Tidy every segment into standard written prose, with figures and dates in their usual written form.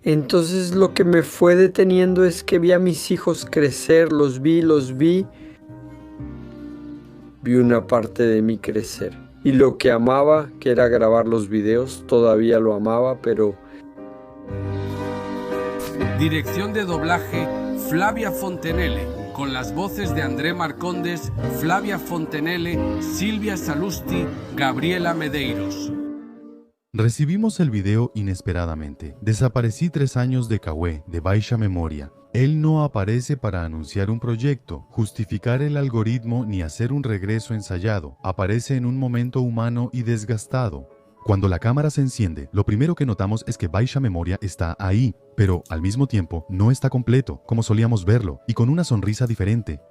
Entonces lo que me fue deteniendo es que vi a mis hijos crecer, los vi, vi una parte de mí crecer. Y lo que amaba, que era grabar los videos, todavía lo amaba, pero... Dirección de doblaje, Flavia Fontenelle, con las voces de André Marcondes, Flavia Fontenelle, Silvia Salusti, Gabriela Medeiros. Recibimos el video inesperadamente. Desaparecí 3 años de Cauê, de baixa memoria. Él no aparece para anunciar un proyecto, justificar el algoritmo ni hacer un regreso ensayado. Aparece en un momento humano y desgastado. Cuando la cámara se enciende, lo primero que notamos es que baixa memoria está ahí, pero al mismo tiempo no está completo, como solíamos verlo, y con una sonrisa diferente.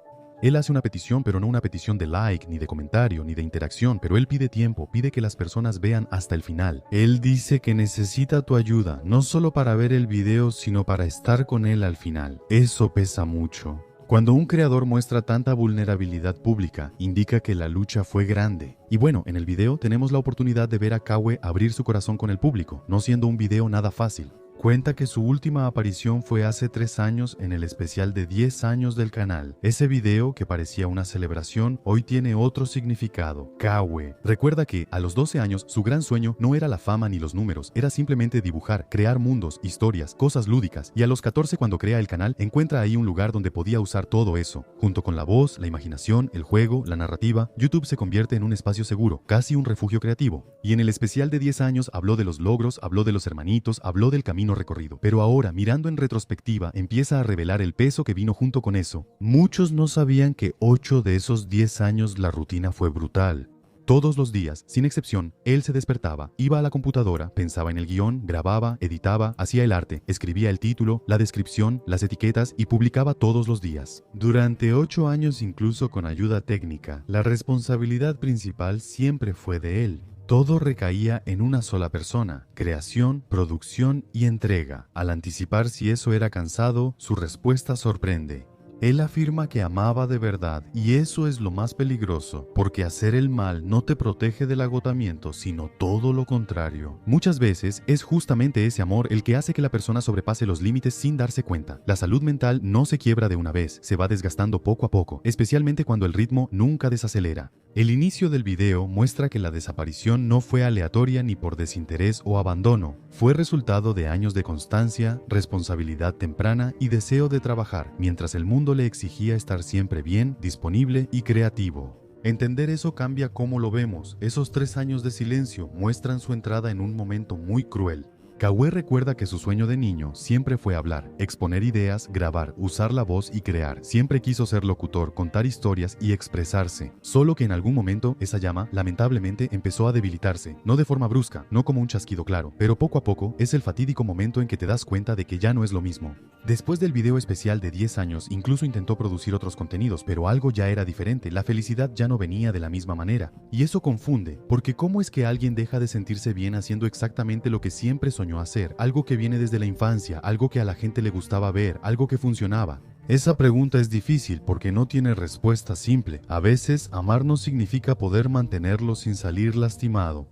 Él hace una petición, pero no una petición de like, ni de comentario, ni de interacción, pero él pide tiempo, pide que las personas vean hasta el final. Él dice que necesita tu ayuda, no solo para ver el video, sino para estar con él al final. Eso pesa mucho. Cuando un creador muestra tanta vulnerabilidad pública, indica que la lucha fue grande. Y bueno, en el video tenemos la oportunidad de ver a Cauê abrir su corazón con el público, no siendo un video nada fácil. Cuenta que su última aparición fue hace 3 años en el especial de 10 años del canal. Ese video, que parecía una celebración, hoy tiene otro significado. Cauê recuerda que a los 12 años su gran sueño no era la fama ni los números, era simplemente dibujar, crear mundos, historias, cosas lúdicas. Y a los 14, cuando crea el canal, encuentra ahí un lugar donde podía usar todo eso. Junto con la voz, la imaginación, el juego, la narrativa, YouTube se convierte en un espacio seguro, casi un refugio creativo. Y en el especial de 10 años habló de los logros, habló de los hermanitos, habló del camino recorrido. Pero ahora, mirando en retrospectiva, empieza a revelar el peso que vino junto con eso. Muchos no sabían que 8 de esos 10 años la rutina fue brutal. Todos los días, sin excepción, él se despertaba, iba a la computadora, pensaba en el guión, grababa, editaba, hacía el arte, escribía el título, la descripción, las etiquetas y publicaba todos los días. Durante 8 años, incluso con ayuda técnica, la responsabilidad principal siempre fue de él. Todo recaía en una sola persona: creación, producción y entrega. Al anticipar si eso era cansado, su respuesta sorprende. Él afirma que amaba de verdad, y eso es lo más peligroso, porque hacer el mal no te protege del agotamiento, sino todo lo contrario. Muchas veces es justamente ese amor el que hace que la persona sobrepase los límites sin darse cuenta. La salud mental no se quiebra de una vez, se va desgastando poco a poco, especialmente cuando el ritmo nunca desacelera. El inicio del video muestra que la desaparición no fue aleatoria ni por desinterés o abandono. Fue resultado de años de constancia, responsabilidad temprana y deseo de trabajar, mientras el mundo le exigía estar siempre bien, disponible y creativo. Entender eso cambia cómo lo vemos. Esos 3 años de silencio muestran su entrada en un momento muy cruel. Cauê recuerda que su sueño de niño siempre fue hablar, exponer ideas, grabar, usar la voz y crear. Siempre quiso ser locutor, contar historias y expresarse. Solo que en algún momento esa llama, lamentablemente, empezó a debilitarse. No de forma brusca, no como un chasquido claro, pero poco a poco es el fatídico momento en que te das cuenta de que ya no es lo mismo. Después del video especial de 10 años, incluso intentó producir otros contenidos, pero algo ya era diferente. La felicidad ya no venía de la misma manera. Y eso confunde, porque ¿cómo es que alguien deja de sentirse bien haciendo exactamente lo que siempre soñó hacer? Algo que viene desde la infancia, algo que a la gente le gustaba ver, algo que funcionaba. Esa pregunta es difícil porque no tiene respuesta simple. A veces, amar no significa poder mantenerlo sin salir lastimado.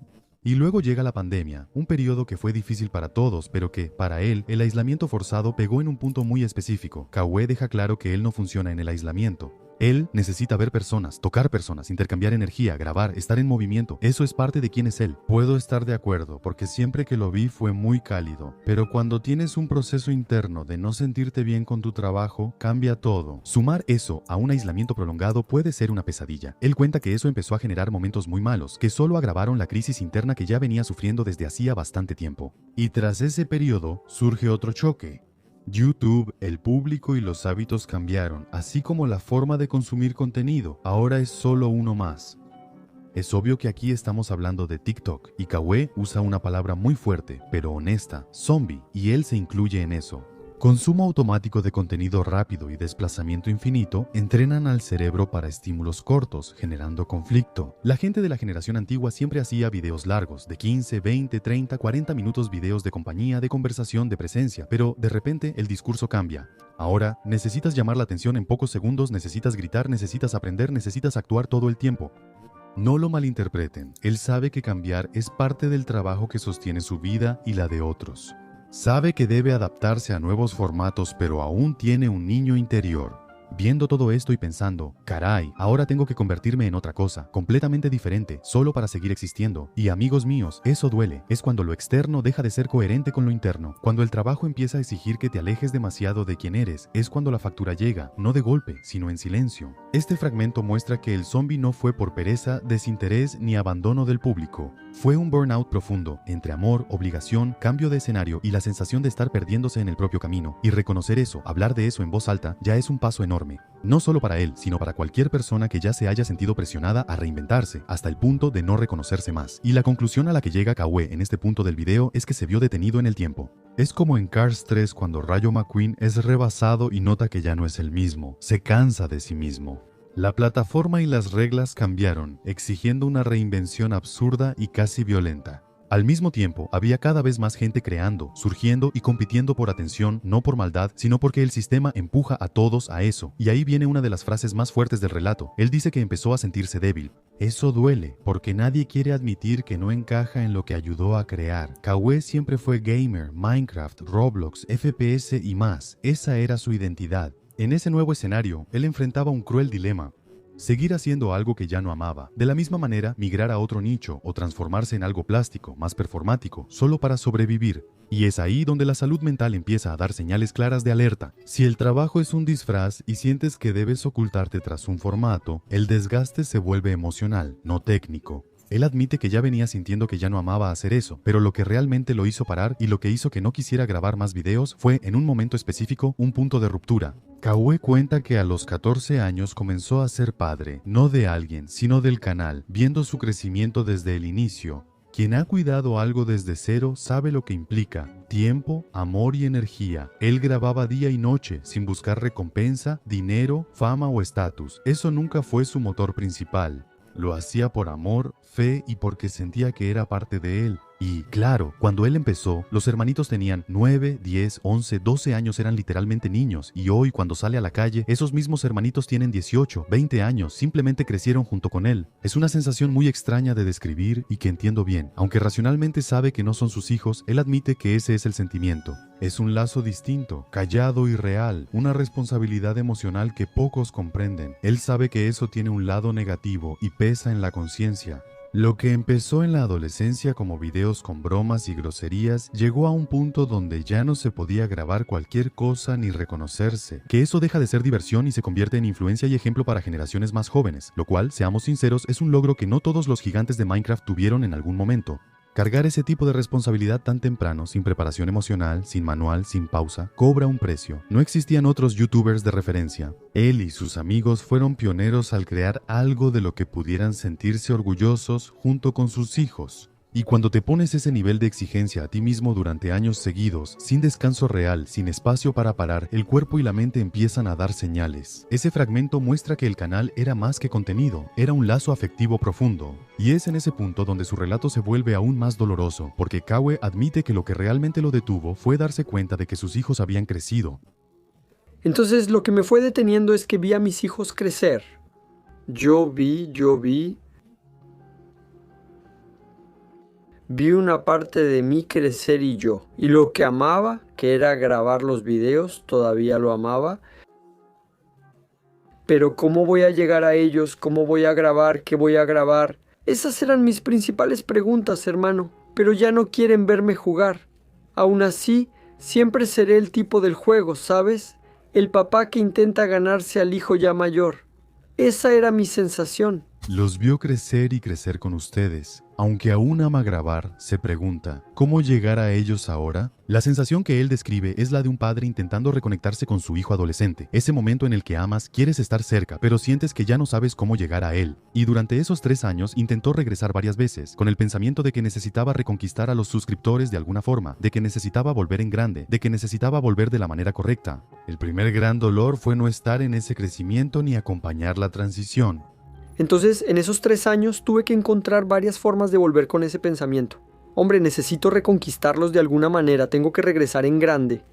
Y luego llega la pandemia, un periodo que fue difícil para todos, pero que, para él, el aislamiento forzado pegó en un punto muy específico. Cauê deja claro que él no funciona en el aislamiento. Él necesita ver personas, tocar personas, intercambiar energía, grabar, estar en movimiento. Eso es parte de quién es él. Puedo estar de acuerdo, porque siempre que lo vi fue muy cálido. Pero cuando tienes un proceso interno de no sentirte bien con tu trabajo, cambia todo. Sumar eso a un aislamiento prolongado puede ser una pesadilla. Él cuenta que eso empezó a generar momentos muy malos, que solo agravaron la crisis interna que ya venía sufriendo desde hacía bastante tiempo. Y tras ese periodo, surge otro choque. YouTube, el público y los hábitos cambiaron, así como la forma de consumir contenido. Ahora es solo uno más. Es obvio que aquí estamos hablando de TikTok, y Cauê usa una palabra muy fuerte, pero honesta: zombie, y él se incluye en eso. Consumo automático de contenido rápido y desplazamiento infinito entrenan al cerebro para estímulos cortos, generando conflicto. La gente de la generación antigua siempre hacía videos largos, de 15, 20, 30, 40 minutos, videos de compañía, de conversación, de presencia, pero de repente el discurso cambia. Ahora necesitas llamar la atención en pocos segundos, necesitas gritar, necesitas aprender, necesitas actuar todo el tiempo. No lo malinterpreten, él sabe que cambiar es parte del trabajo que sostiene su vida y la de otros. Sabe que debe adaptarse a nuevos formatos, pero aún tiene un niño interior. Viendo todo esto y pensando, caray, ahora tengo que convertirme en otra cosa, completamente diferente, solo para seguir existiendo. Y amigos míos, eso duele. Es cuando lo externo deja de ser coherente con lo interno. Cuando el trabajo empieza a exigir que te alejes demasiado de quien eres, es cuando la factura llega, no de golpe, sino en silencio. Este fragmento muestra que el zombie no fue por pereza, desinterés ni abandono del público. Fue un burnout profundo, entre amor, obligación, cambio de escenario y la sensación de estar perdiéndose en el propio camino. Y reconocer eso, hablar de eso en voz alta, ya es un paso enorme. No solo para él, sino para cualquier persona que ya se haya sentido presionada a reinventarse, hasta el punto de no reconocerse más. Y la conclusión a la que llega Kawe en este punto del video es que se vio detenido en el tiempo. Es como en Cars 3 cuando Rayo McQueen es rebasado y nota que ya no es el mismo, se cansa de sí mismo. La plataforma y las reglas cambiaron, exigiendo una reinvención absurda y casi violenta. Al mismo tiempo, había cada vez más gente creando, surgiendo y compitiendo por atención, no por maldad, sino porque el sistema empuja a todos a eso. Y ahí viene una de las frases más fuertes del relato. Él dice que empezó a sentirse débil. Eso duele, porque nadie quiere admitir que no encaja en lo que ayudó a crear. Kawe siempre fue gamer, Minecraft, Roblox, FPS y más. Esa era su identidad. En ese nuevo escenario, él enfrentaba un cruel dilema. Seguir haciendo algo que ya no amaba. De la misma manera, migrar a otro nicho o transformarse en algo plástico, más performático, solo para sobrevivir. Y es ahí donde la salud mental empieza a dar señales claras de alerta. Si el trabajo es un disfraz y sientes que debes ocultarte tras un formato, el desgaste se vuelve emocional, no técnico. Él admite que ya venía sintiendo que ya no amaba hacer eso, pero lo que realmente lo hizo parar y lo que hizo que no quisiera grabar más videos fue, en un momento específico, un punto de ruptura. Kawe cuenta que a los 14 años comenzó a ser padre, no de alguien, sino del canal, viendo su crecimiento desde el inicio. Quien ha cuidado algo desde cero sabe lo que implica: tiempo, amor y energía. Él grababa día y noche, sin buscar recompensa, dinero, fama o estatus. Eso nunca fue su motor principal. Lo hacía por amor, fe y porque sentía que era parte de él. Y claro, cuando él empezó, los hermanitos tenían 9, 10, 11, 12 años, eran literalmente niños. Y hoy, cuando sale a la calle, esos mismos hermanitos tienen 18, 20 años, simplemente crecieron junto con él. Es una sensación muy extraña de describir y que entiendo bien. Aunque racionalmente sabe que no son sus hijos, él admite que ese es el sentimiento. Es un lazo distinto, callado y real, una responsabilidad emocional que pocos comprenden. Él sabe que eso tiene un lado negativo y pesa en la conciencia. Lo que empezó en la adolescencia como videos con bromas y groserías llegó a un punto donde ya no se podía grabar cualquier cosa ni reconocerse, que eso deja de ser diversión y se convierte en influencia y ejemplo para generaciones más jóvenes, lo cual, seamos sinceros, es un logro que no todos los gigantes de Minecraft tuvieron en algún momento. Cargar ese tipo de responsabilidad tan temprano, sin preparación emocional, sin manual, sin pausa, cobra un precio. No existían otros youtubers de referencia. Él y sus amigos fueron pioneros al crear algo de lo que pudieran sentirse orgullosos junto con sus hijos. Y cuando te pones ese nivel de exigencia a ti mismo durante años seguidos, sin descanso real, sin espacio para parar, el cuerpo y la mente empiezan a dar señales. Ese fragmento muestra que el canal era más que contenido, era un lazo afectivo profundo. Y es en ese punto donde su relato se vuelve aún más doloroso, porque Kawe admite que lo que realmente lo detuvo fue darse cuenta de que sus hijos habían crecido. Entonces lo que me fue deteniendo es que vi a mis hijos crecer. Yo vi una parte de mí crecer y yo. Y lo que amaba, que era grabar los videos, todavía lo amaba. Pero ¿cómo voy a llegar a ellos? ¿Cómo voy a grabar? ¿Qué voy a grabar? Esas eran mis principales preguntas, hermano. Pero ya no quieren verme jugar. Aún así, siempre seré el tipo del juego, ¿sabes? El papá que intenta ganarse al hijo ya mayor. Esa era mi sensación. Los vio crecer y crecer con ustedes. Aunque aún ama grabar, se pregunta, ¿cómo llegar a ellos ahora? La sensación que él describe es la de un padre intentando reconectarse con su hijo adolescente. Ese momento en el que amas, quieres estar cerca, pero sientes que ya no sabes cómo llegar a él. Y durante esos 3 años intentó regresar varias veces, con el pensamiento de que necesitaba reconquistar a los suscriptores de alguna forma, de que necesitaba volver en grande, de que necesitaba volver de la manera correcta. El primer gran dolor fue no estar en ese crecimiento ni acompañar la transición. Entonces, en esos 3 años tuve que encontrar varias formas de volver con ese pensamiento. Hombre, necesito reconquistarlos de alguna manera, tengo que regresar en grande.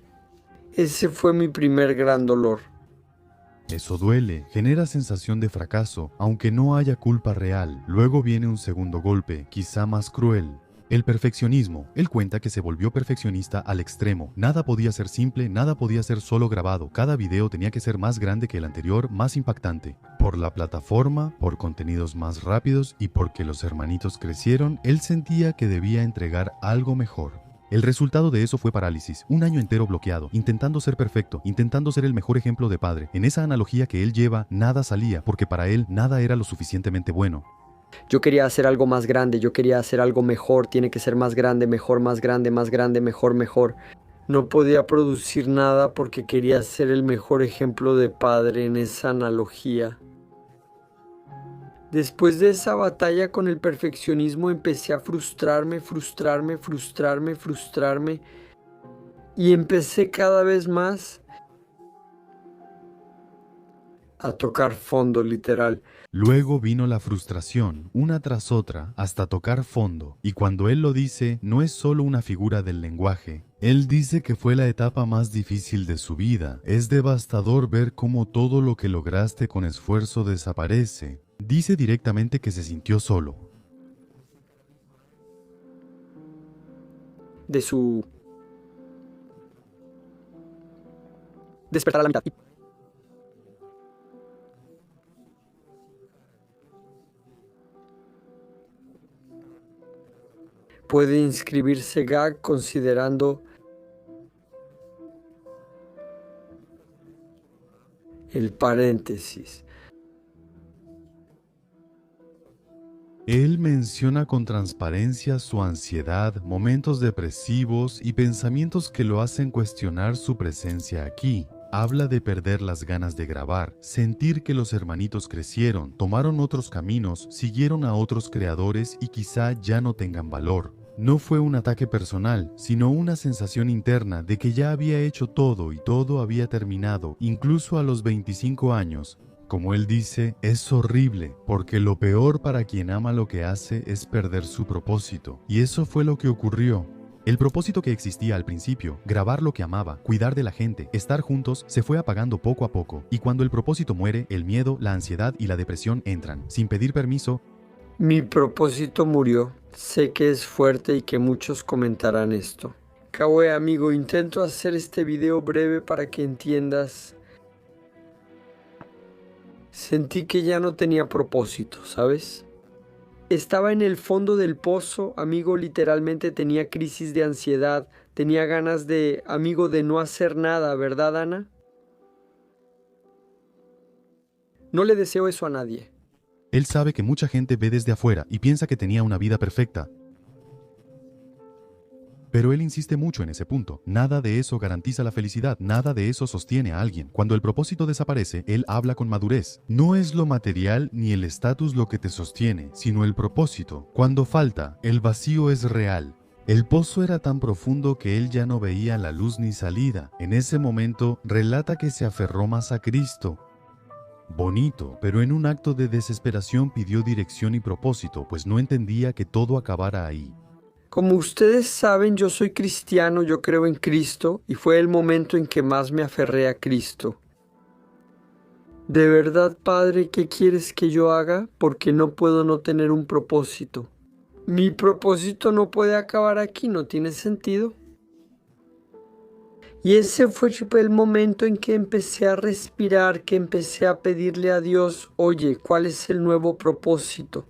Ese fue mi primer gran dolor. Eso duele, genera sensación de fracaso, aunque no haya culpa real. Luego viene un segundo golpe, quizá más cruel. El perfeccionismo. Él cuenta que se volvió perfeccionista al extremo. Nada podía ser simple, nada podía ser solo grabado. Cada video tenía que ser más grande que el anterior, más impactante. Por la plataforma, por contenidos más rápidos y porque los hermanitos crecieron, él sentía que debía entregar algo mejor. El resultado de eso fue parálisis, un año entero bloqueado, intentando ser perfecto, intentando ser el mejor ejemplo de padre. En esa analogía que él lleva, nada salía, porque para él nada era lo suficientemente bueno. Yo quería hacer algo más grande, yo quería hacer algo mejor, tiene que ser más grande, mejor, más grande, mejor, mejor. No podía producir nada porque quería ser el mejor ejemplo de padre en esa analogía. Después de esa batalla con el perfeccionismo empecé a frustrarme y empecé cada vez más a tocar fondo, literal. Luego vino la frustración, una tras otra, hasta tocar fondo, y cuando él lo dice, no es solo una figura del lenguaje. Él dice que fue la etapa más difícil de su vida. Es devastador ver cómo todo lo que lograste con esfuerzo desaparece. Dice directamente que se sintió solo. De su despertar a la mitad. Puede inscribirse GAG considerando el paréntesis. Él menciona con transparencia su ansiedad, momentos depresivos y pensamientos que lo hacen cuestionar su presencia aquí. Habla de perder las ganas de grabar, sentir que los hermanitos crecieron, tomaron otros caminos, siguieron a otros creadores y quizá ya no tengan valor. No fue un ataque personal, sino una sensación interna de que ya había hecho todo y todo había terminado, incluso a los 25 años. Como él dice, es horrible, porque lo peor para quien ama lo que hace es perder su propósito. Y eso fue lo que ocurrió. El propósito que existía al principio, grabar lo que amaba, cuidar de la gente, estar juntos, se fue apagando poco a poco. Y cuando el propósito muere, el miedo, la ansiedad y la depresión entran. Sin pedir permiso. Mi propósito murió. Sé que es fuerte y que muchos comentarán esto. Kawe, amigo, intento hacer este video breve para que entiendas. Sentí que ya no tenía propósito, ¿sabes? Estaba en el fondo del pozo, amigo, literalmente tenía crisis de ansiedad, tenía ganas de, amigo, de no hacer nada, ¿verdad, Ana? No le deseo eso a nadie. Él sabe que mucha gente ve desde afuera y piensa que tenía una vida perfecta. Pero él insiste mucho en ese punto. Nada de eso garantiza la felicidad, nada de eso sostiene a alguien. Cuando el propósito desaparece, él habla con madurez. No es lo material ni el estatus lo que te sostiene, sino el propósito. Cuando falta, el vacío es real. El pozo era tan profundo que él ya no veía la luz ni salida. En ese momento, relata que se aferró más a Cristo. Bonito, pero en un acto de desesperación pidió dirección y propósito, pues no entendía que todo acabara ahí. Como ustedes saben, yo soy cristiano, yo creo en Cristo, y fue el momento en que más me aferré a Cristo. De verdad, Padre, ¿qué quieres que yo haga? Porque no puedo no tener un propósito. Mi propósito no puede acabar aquí, no tiene sentido. Y ese fue el momento en que empecé a respirar, que empecé a pedirle a Dios, oye, ¿cuál es el nuevo propósito?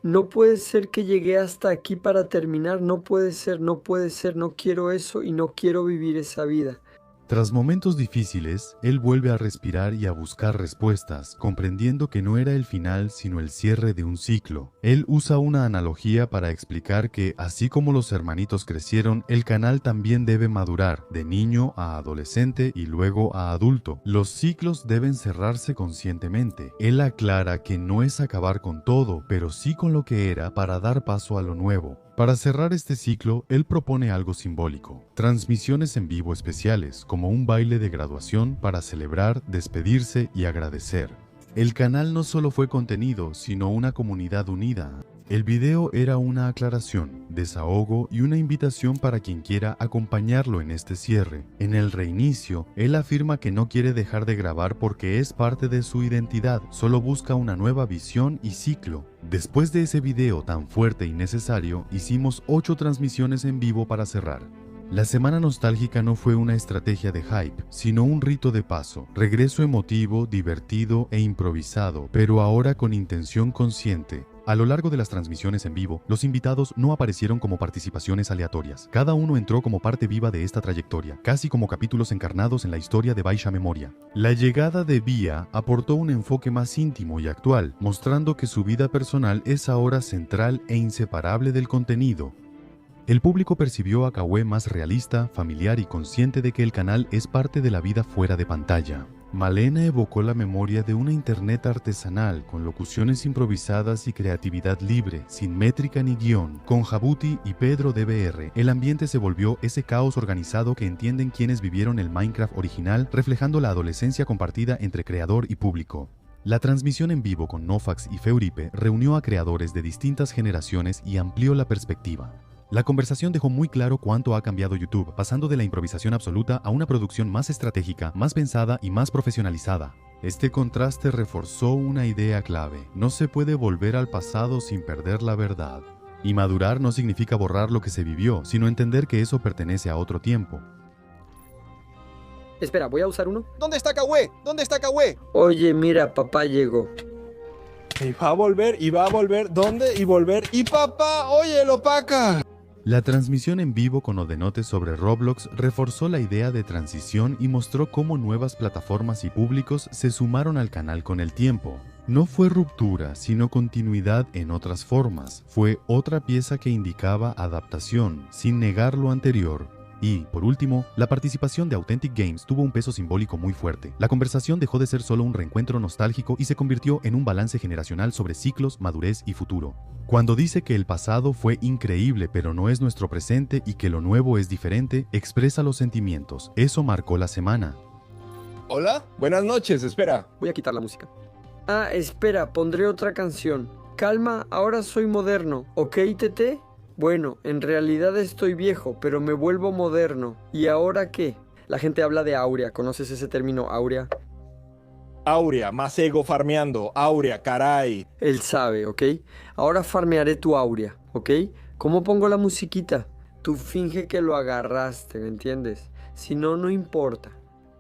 No puede ser que llegué hasta aquí para terminar, no puede ser, no quiero eso y no quiero vivir esa vida. Tras momentos difíciles, él vuelve a respirar y a buscar respuestas, comprendiendo que no era el final sino el cierre de un ciclo. Él usa una analogía para explicar que, así como los hermanitos crecieron, el canal también debe madurar, de niño a adolescente y luego a adulto. Los ciclos deben cerrarse conscientemente. Él aclara que no es acabar con todo, pero sí con lo que era para dar paso a lo nuevo. Para cerrar este ciclo, él propone algo simbólico, transmisiones en vivo especiales, como un baile de graduación para celebrar, despedirse y agradecer. El canal no solo fue contenido, sino una comunidad unida. El video era una aclaración, desahogo y una invitación para quien quiera acompañarlo en este cierre. En el reinicio, él afirma que no quiere dejar de grabar porque es parte de su identidad, solo busca una nueva visión y ciclo. Después de ese video tan fuerte y necesario, hicimos 8 transmisiones en vivo para cerrar. La semana nostálgica no fue una estrategia de hype, sino un rito de paso, regreso emotivo, divertido e improvisado, pero ahora con intención consciente. A lo largo de las transmisiones en vivo, los invitados no aparecieron como participaciones aleatorias. Cada uno entró como parte viva de esta trayectoria, casi como capítulos encarnados en la historia de Baisha Memoria. La llegada de Bia aportó un enfoque más íntimo y actual, mostrando que su vida personal es ahora central e inseparable del contenido. El público percibió a Kawe más realista, familiar y consciente de que el canal es parte de la vida fuera de pantalla. Malena evocó la memoria de una internet artesanal con locuciones improvisadas y creatividad libre, sin métrica ni guión. Con Jabuti y Pedro DBR, el ambiente se volvió ese caos organizado que entienden quienes vivieron el Minecraft original, reflejando la adolescencia compartida entre creador y público. La transmisión en vivo con Nofax y Feuripe reunió a creadores de distintas generaciones y amplió la perspectiva. La conversación dejó muy claro cuánto ha cambiado YouTube, pasando de la improvisación absoluta a una producción más estratégica, más pensada y más profesionalizada. Este contraste reforzó una idea clave: no se puede volver al pasado sin perder la verdad. Y madurar no significa borrar lo que se vivió, sino entender que eso pertenece a otro tiempo. Espera, voy a usar uno. ¿Dónde está Kawe? ¿Dónde está Kawe? Oye, mira, papá llegó. Y va a volver. ¿Dónde? Y volver. Y papá, oye, lo paca. La transmisión en vivo con Odenote sobre Roblox reforzó la idea de transición y mostró cómo nuevas plataformas y públicos se sumaron al canal con el tiempo. No fue ruptura, sino continuidad en otras formas. Fue otra pieza que indicaba adaptación, sin negar lo anterior. Y, por último, la participación de Authentic Games tuvo un peso simbólico muy fuerte. La conversación dejó de ser solo un reencuentro nostálgico y se convirtió en un balance generacional sobre ciclos, madurez y futuro. Cuando dice que el pasado fue increíble pero no es nuestro presente y que lo nuevo es diferente, expresa los sentimientos. Eso marcó la semana. Hola, buenas noches, espera. Voy a quitar la música. Ah, espera, pondré otra canción. Calma, ahora soy moderno, ¿ok, Tete? Bueno, en realidad estoy viejo, pero me vuelvo moderno. ¿Y ahora qué? La gente habla de Aurea. ¿Conoces ese término, Aurea? Aurea, más ego farmeando. Aurea, caray. Él sabe, ¿ok? Ahora farmearé tu Aurea, ¿ok? ¿Cómo pongo la musiquita? Tú finge que lo agarraste, ¿me entiendes? Si no, no importa.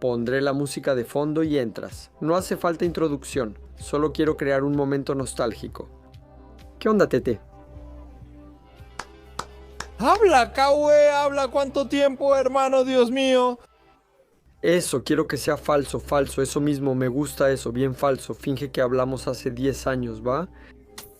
Pondré la música de fondo y entras. No hace falta introducción. Solo quiero crear un momento nostálgico. ¿Qué onda, Tete? Habla, Kawe, habla. ¿Cuánto tiempo, hermano? Dios mío. Eso, quiero que sea falso, eso mismo, me gusta eso, bien falso. Finge que hablamos hace 10 años, ¿va?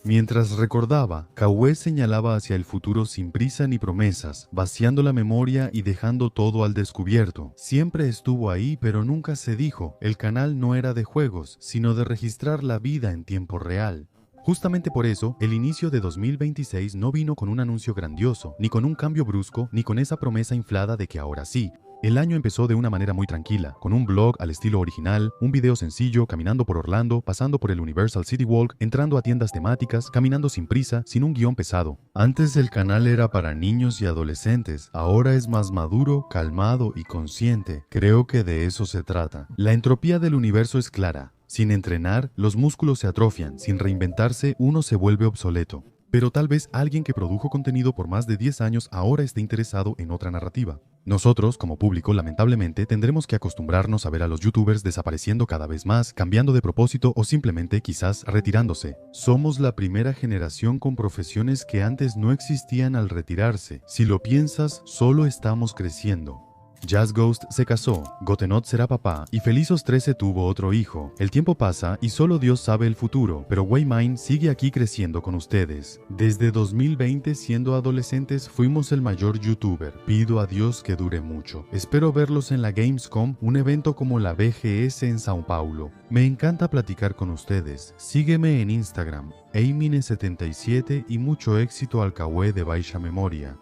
Mientras recordaba, Kawe señalaba hacia el futuro sin prisa ni promesas, vaciando la memoria y dejando todo al descubierto. Siempre estuvo ahí, pero nunca se dijo. El canal no era de juegos, sino de registrar la vida en tiempo real. Justamente por eso, el inicio de 2026 no vino con un anuncio grandioso, ni con un cambio brusco, ni con esa promesa inflada de que ahora sí. El año empezó de una manera muy tranquila, con un blog al estilo original, un video sencillo, caminando por Orlando, pasando por el Universal City Walk, entrando a tiendas temáticas, caminando sin prisa, sin un guión pesado. Antes el canal era para niños y adolescentes, ahora es más maduro, calmado y consciente. Creo que de eso se trata. La entropía del universo es clara. Sin entrenar, los músculos se atrofian, sin reinventarse, uno se vuelve obsoleto. Pero tal vez alguien que produjo contenido por más de 10 años ahora esté interesado en otra narrativa. Nosotros, como público, lamentablemente, tendremos que acostumbrarnos a ver a los youtubers desapareciendo cada vez más, cambiando de propósito o simplemente quizás retirándose. Somos la primera generación con profesiones que antes no existían al retirarse. Si lo piensas, solo estamos creciendo. Jazz Ghost se casó, Gotenot será papá y Felizos 13 tuvo otro hijo. El tiempo pasa y solo Dios sabe el futuro, pero Waymine sigue aquí creciendo con ustedes. Desde 2020, siendo adolescentes, fuimos el mayor youtuber. Pido a Dios que dure mucho. Espero verlos en la Gamescom, un evento como la BGS en Sao Paulo. Me encanta platicar con ustedes. Sígueme en Instagram, Eimine77 y mucho éxito al Kawe de Baisha Memoria.